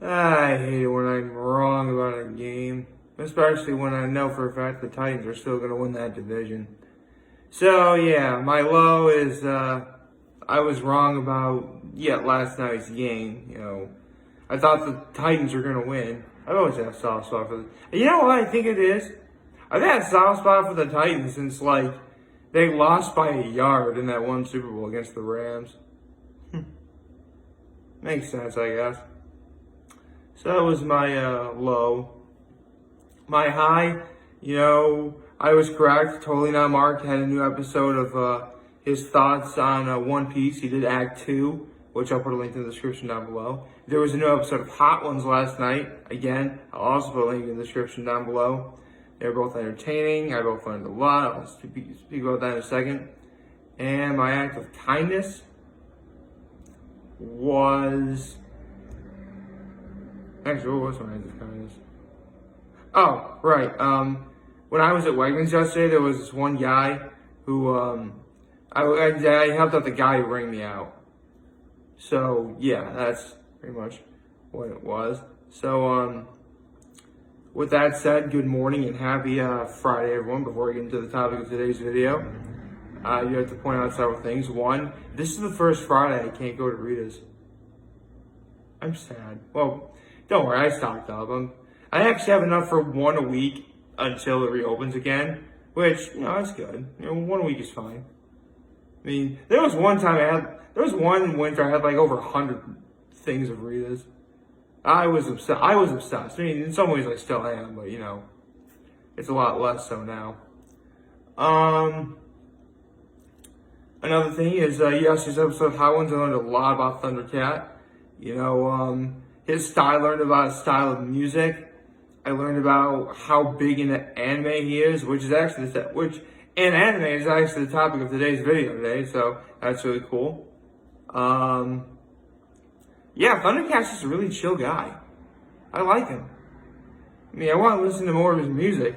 I hate it when I'm wrong about a game, especially when I know for a fact the Titans are still going to win that division. So yeah, my low is I was wrong about last night's game. I thought the Titans were going to win. I've always had a soft spot for the. You know what I think it is? I've had a soft spot for the Titans since they lost by a yard in that one Super Bowl against the Rams. Makes sense, I guess. So that was my low. My high, I was correct. Totally Not Mark had a new episode of his thoughts on One Piece. He did Act 2, which I'll put a link in the description down below. There was a new episode of Hot Ones last night. Again, I'll also put a link in the description down below. They were both entertaining. I both learned a lot. I'll speak about that in a second. And my act of kindness was... Actually, what was my act of kindness? Oh, right. When I was at Wegmans yesterday, there was this one guy who, I helped out the guy who rang me out. So, yeah, that's pretty much what it was. So, with that said, good morning and happy Friday, everyone. Before we get into the topic of today's video, you have to point out several things. One, this is the first Friday I can't go to Rita's. I'm sad. Well, don't worry, I stocked up. I actually have enough for one a week until it reopens again, which, that's good. 1 week is fine. I mean, there was one winter I had over 100 things of Rita's. I was obsessed. I mean, in some ways I still am, but it's a lot less so now. Another thing is, yesterday's episode of Hot Ones, I learned a lot about Thundercat. His style, I learned about his style of music. I learned about how big into anime he is, and anime is actually the topic of today's video today, so that's really cool. Thundercat's just a really chill guy. I like him. I mean, I want to listen to more of his music.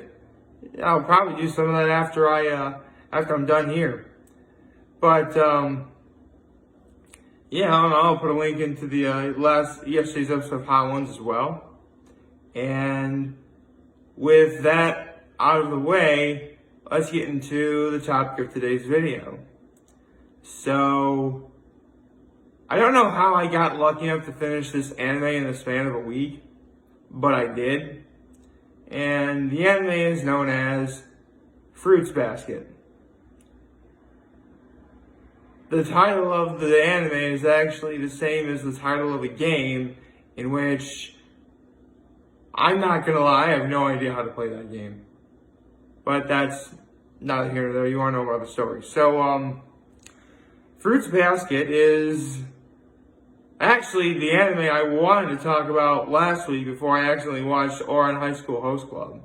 I'll probably do some of that after I'm done here. But I'll put a link into the yesterday's episode of Hot Ones as well. And with that out of the way, let's get into the topic of today's video. So, I don't know how I got lucky enough to finish this anime in the span of a week, but I did. And the anime is known as Fruits Basket. The title of the anime is actually the same as the title of a game, in which, I'm not gonna lie, I have no idea how to play that game. But that's neither here nor there. You wanna know about the story. So, Fruits Basket is actually the anime I wanted to talk about last week before I accidentally watched Ouran High School Host Club.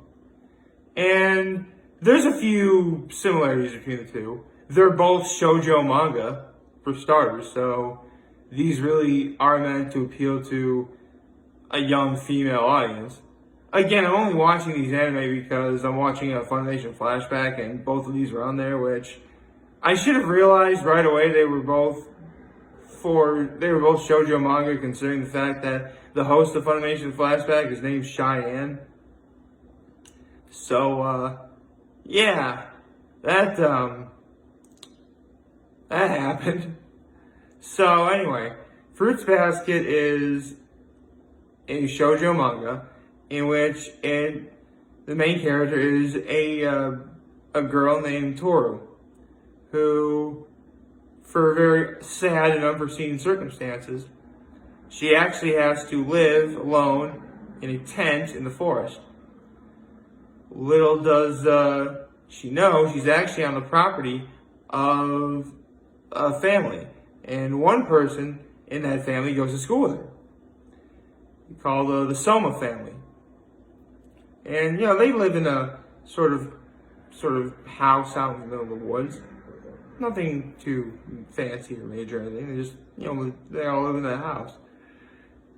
And there's a few similarities between the two. They're both shoujo manga, for starters, so these really are meant to appeal to a young female audience. Again, I'm only watching these anime because I'm watching a Funimation flashback, and both of these are on there, which I should have realized right away they were both shoujo manga, considering the fact that the host of Funimation flashback is named Cheyenne. So, that happened. So anyway, Fruits Basket is a shoujo manga in which the main character is a girl named Toru, who, for very sad and unforeseen circumstances, she actually has to live alone in a tent in the forest. Little does she know, she's actually on the property of a family, and one person in that family goes to school with her, called the Soma family. And they live in a sort of house out in the middle of the woods. Nothing too fancy or major or anything. They just they all live in that house.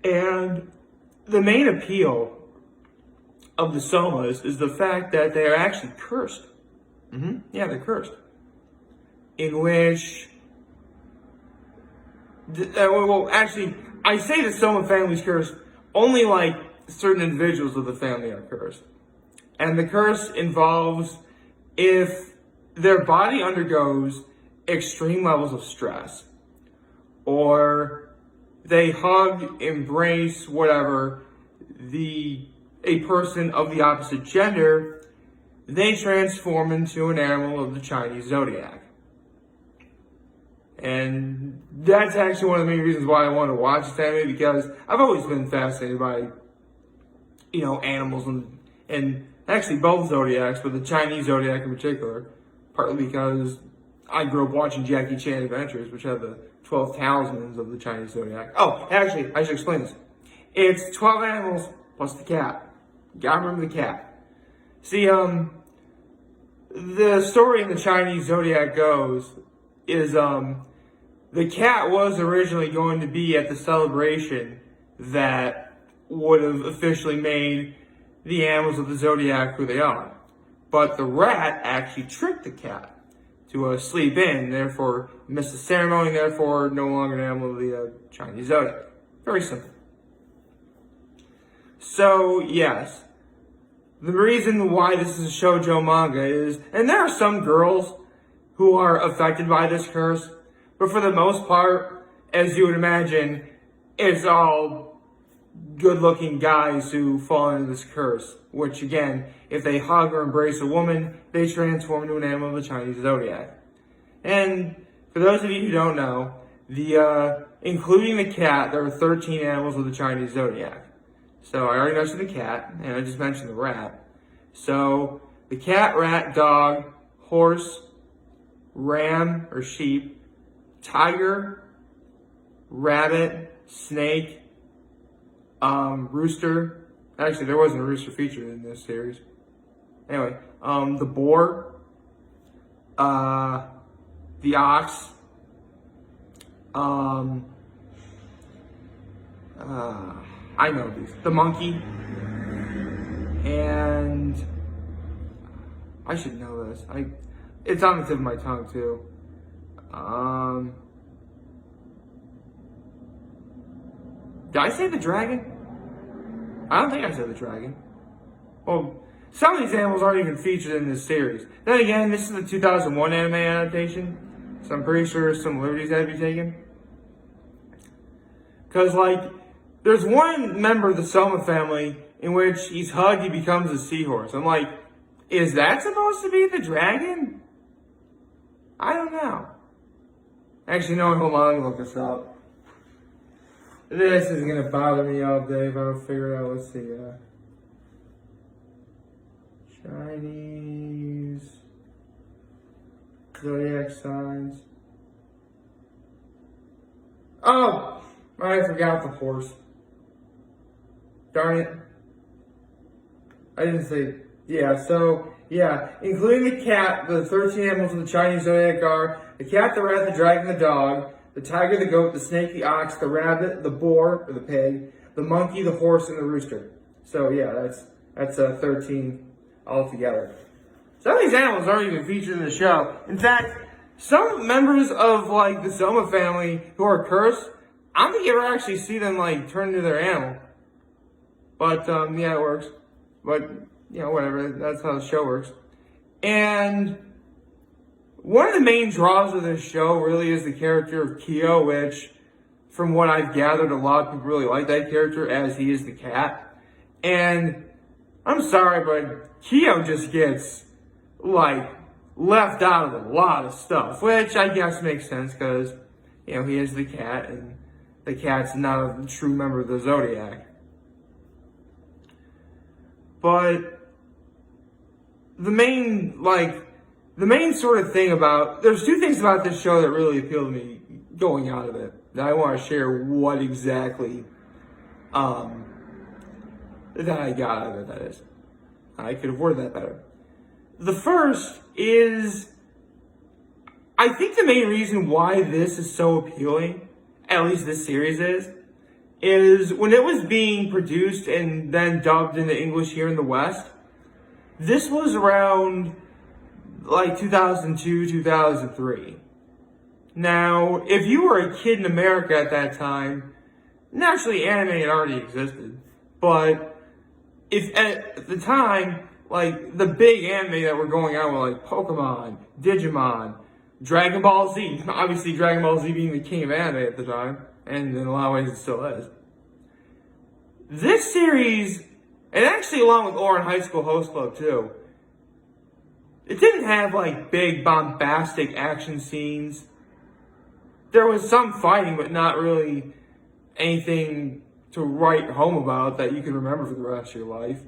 And the main appeal of the Somas is the fact that they are actually cursed. Yeah, they're cursed. In which I say the Soma family's cursed only like certain individuals of the family are cursed. And the curse involves if their body undergoes extreme levels of stress, or they hug, embrace, whatever, a person of the opposite gender, they transform into an animal of the Chinese zodiac. And that's actually one of the main reasons why I want to watch this anime, because I've always been fascinated by, animals and actually both zodiacs, but the Chinese zodiac in particular, partly because I grew up watching Jackie Chan Adventures, which had the 12 talismans of the Chinese zodiac. Oh, actually, I should explain this. It's 12 animals plus the cat. You gotta remember the cat. See, the story in the Chinese zodiac goes is, the cat was originally going to be at the celebration that would have officially made the animals of the zodiac who they are. But the rat actually tricked the cat to sleep in, therefore missed the ceremony, therefore no longer an animal of the Chinese zodiac. Very simple. So, yes, the reason why this is a shoujo manga is, and there are some girls who are affected by this curse, but for the most part, as you would imagine, it's all good-looking guys who fall into this curse, which again, if they hug or embrace a woman, they transform into an animal of the Chinese zodiac. And for those of you who don't know, including the cat, there are 13 animals of the Chinese zodiac. So I already mentioned the cat, and I just mentioned the rat. So the cat, rat, dog, horse, ram or sheep, tiger, rabbit, snake, rooster. Actually, there wasn't a rooster featured in this series. Anyway, the boar, the ox, I know these. The monkey, and I should know this. It's on the tip of my tongue too. Did I say the dragon? I don't think I said the dragon. Well, some of these animals aren't even featured in this series. Then again, this is a 2001 anime adaptation, so I'm pretty sure some liberties had to be taken. Because, there's one member of the Soma family in which he's hugged, he becomes a seahorse. I'm like, is that supposed to be the dragon? I don't know. Actually, no, hold on, let me look this up. This is going to bother me all day if I don't figure it out. Let's see. Chinese zodiac signs. Oh! I forgot the horse. Darn it. I didn't say. Yeah, including the cat, the 13 animals of the Chinese zodiac are the cat, the rat, the dragon, the dog, the tiger, the goat, the snake, the ox, the rabbit, the boar, or the pig, the monkey, the horse, and the rooster. So yeah, that's 13 altogether. Some of these animals aren't even featured in the show. In fact, some members of the Soma family who are cursed, I don't think you ever actually see them turn into their animal. But yeah, it works. But whatever. That's how the show works. And one of the main draws of this show really is the character of Kyo, which, from what I've gathered, a lot of people really like that character as he is the cat. And I'm sorry, but Kyo just gets left out of a lot of stuff, which I guess makes sense because he is the cat, and the cat's not a true member of the Zodiac. But the main sort of thing there's two things about this show that really appeal to me going out of it, that I want to share what exactly that I got out of it, that is. I could have worded that better. The first is, I think the main reason why this is so appealing, at least this series is when it was being produced and then dubbed into English here in the West, this was around 2002, 2003. Now, if you were a kid in America at that time, naturally anime had already existed. But if at the time, like, the big anime that were going on were like Pokemon, Digimon, Dragon Ball Z, obviously Dragon Ball Z being the king of anime at the time, and in a lot of ways it still is. This series, and actually along with Ouran High School Host Club too, it didn't have like big bombastic action scenes. There was some fighting, but not really anything to write home about that you can remember for the rest of your life.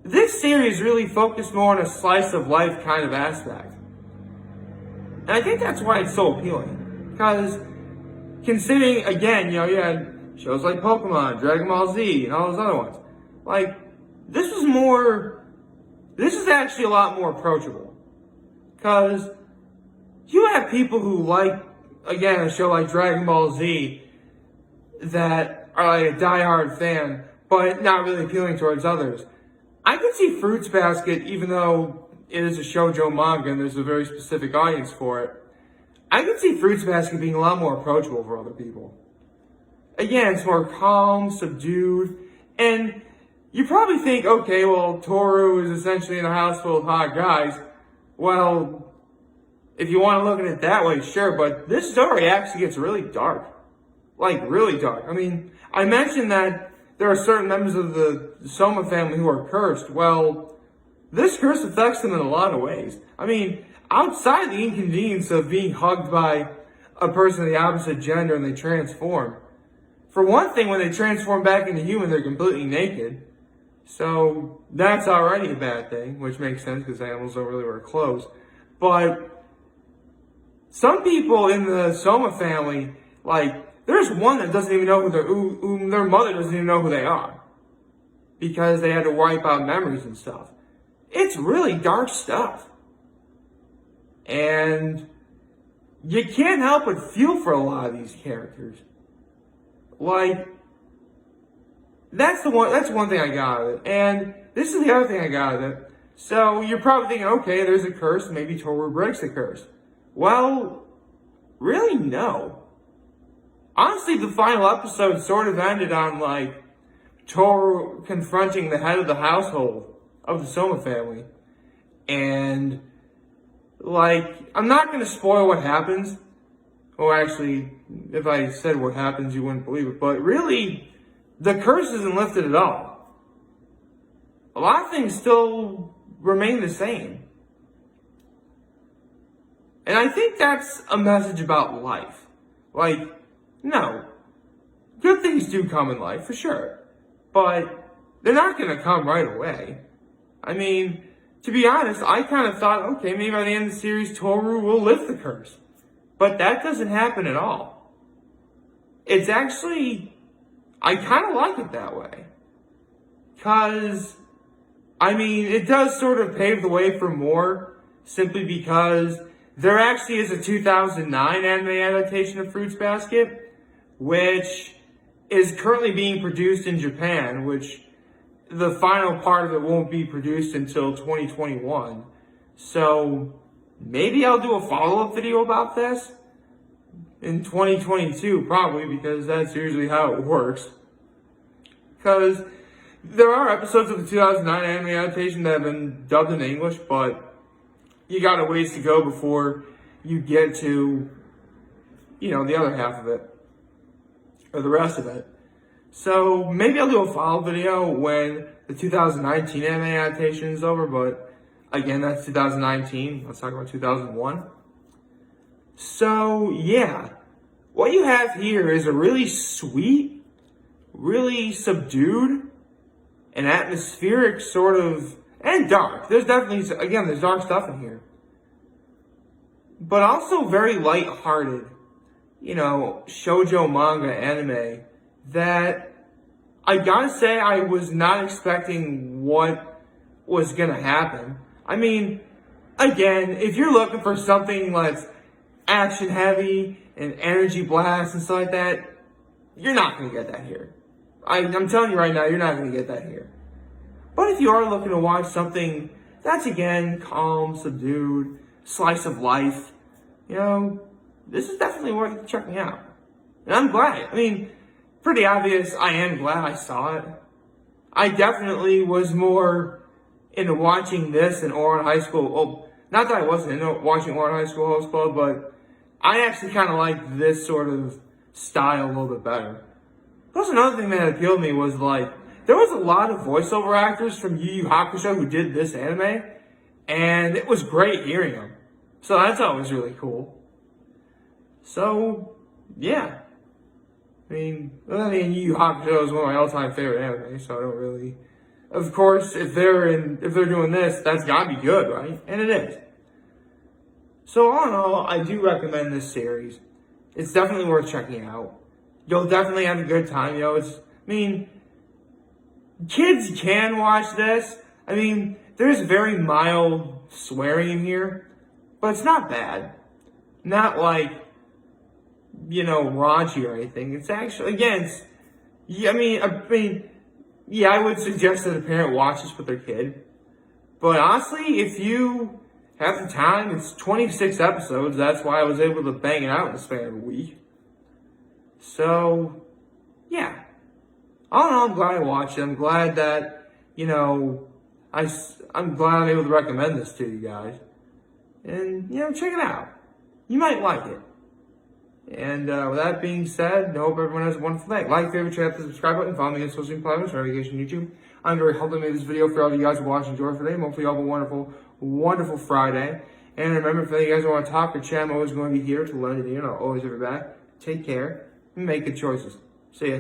This series really focused more on a slice of life kind of aspect. And I think that's why it's so appealing. Because considering, again, you had shows like Pokemon, Dragon Ball Z, and all those other ones. Like, this is actually a lot more approachable. Because you have people who like, again, a show like Dragon Ball Z that are like a diehard fan, but not really appealing towards others. I could see Fruits Basket, even though it is a shoujo manga and there's a very specific audience for it, I could see Fruits Basket being a lot more approachable for other people. Again, it's more calm, subdued, and you probably think, okay, well, Toru is essentially in a house full of hot guys. Well, if you want to look at it that way, sure, but this story actually gets really dark. Like, really dark. I mean, I mentioned that there are certain members of the Soma family who are cursed. Well, this curse affects them in a lot of ways. I mean, outside the inconvenience of being hugged by a person of the opposite gender and they transform. For one thing, when they transform back into human, they're completely naked. So that's already a bad thing, which makes sense because animals don't really wear clothes. But some people in the Soma family, like, there's one that doesn't even know who their mother doesn't even know who they are. Because they had to wipe out memories and stuff. It's really dark stuff. And you can't help but feel for a lot of these characters. Like, that's one thing I got out of it. And this is the other thing I got out of it. So you're probably thinking, okay, there's a curse, maybe Toru breaks the curse. Well, really no. Honestly, the final episode sort of ended on, like, Toru confronting the head of the household of the Soma family. And, like, I'm not going to spoil what happens. Well, actually, if I said what happens, you wouldn't believe it. But really, the curse isn't lifted at all. A lot of things still remain the same. And I think that's a message about life. Like, no, good things do come in life, for sure. But they're not going to come right away. I mean, to be honest, I kind of thought, okay, maybe by the end of the series, Toru will lift the curse. But that doesn't happen at all. It's actually, I kind of like it that way. Because, I mean, it does sort of pave the way for more, simply because there actually is a 2009 anime adaptation of Fruits Basket, which is currently being produced in Japan, which the final part of it won't be produced until 2021. So maybe I'll do a follow-up video about this in 2022, probably, because that's usually how it works. Because there are episodes of the 2009 anime adaptation that have been dubbed in English, but you got a ways to go before you get to, the other half of it. Or the rest of it. So maybe I'll do a follow-up video when the 2019 anime adaptation is over, but again, that's 2019. Let's talk about 2001. So yeah, what you have here is a really sweet, really subdued, and atmospheric sort of, and dark. There's definitely, again, there's dark stuff in here. But also very light-hearted, shoujo manga anime that I gotta say I was not expecting what was gonna happen. I mean, again, if you're looking for something that's action heavy and energy blast and stuff like that, you're not gonna get that here. I'm telling you right now, you're not gonna get that here. But if you are looking to watch something that's, again, calm, subdued, slice of life, this is definitely worth checking out. And I'm glad. I mean, pretty obvious I am glad I saw it. I definitely was more into watching this than Ouran High School. Well, not that I wasn't into watching Ouran High School Host Club, but I actually kind of liked this sort of style a little bit better. Plus, another thing that appealed to me was like, there was a lot of voiceover actors from Yu Yu Hakusho who did this anime, and it was great hearing them. So that's always really cool. So, yeah. I mean, Yu Yu Hakusho is one of my all-time favorite anime, so I don't really... Of course, if they're doing this, that's gotta be good, right? And it is. So all in all, I do recommend this series. It's definitely worth checking out. You'll definitely have a good time, kids can watch this. There's very mild swearing in here, but it's not bad. Not like, raunchy or anything. It's actually, again, I would suggest that a parent watch this with their kid. But honestly, if you have the time, it's 26 episodes. That's why I was able to bang it out in the span of a week. So, yeah. All in all, I'm glad I watched it. I'm glad that, I'm glad I'm able to recommend this to you guys. And, check it out. You might like it. And with that being said, I hope everyone has a wonderful day. Like, favorite, share, hit the subscribe button, follow me on social media platforms, navigation, YouTube. I'm very happy to make this video for all of you guys who watch and enjoy today. Hopefully you all have a wonderful, wonderful Friday. And remember, if you guys want to talk or chat, I'm always going to be here to lend an ear, and I'll always have your back. Take care and make good choices. See ya.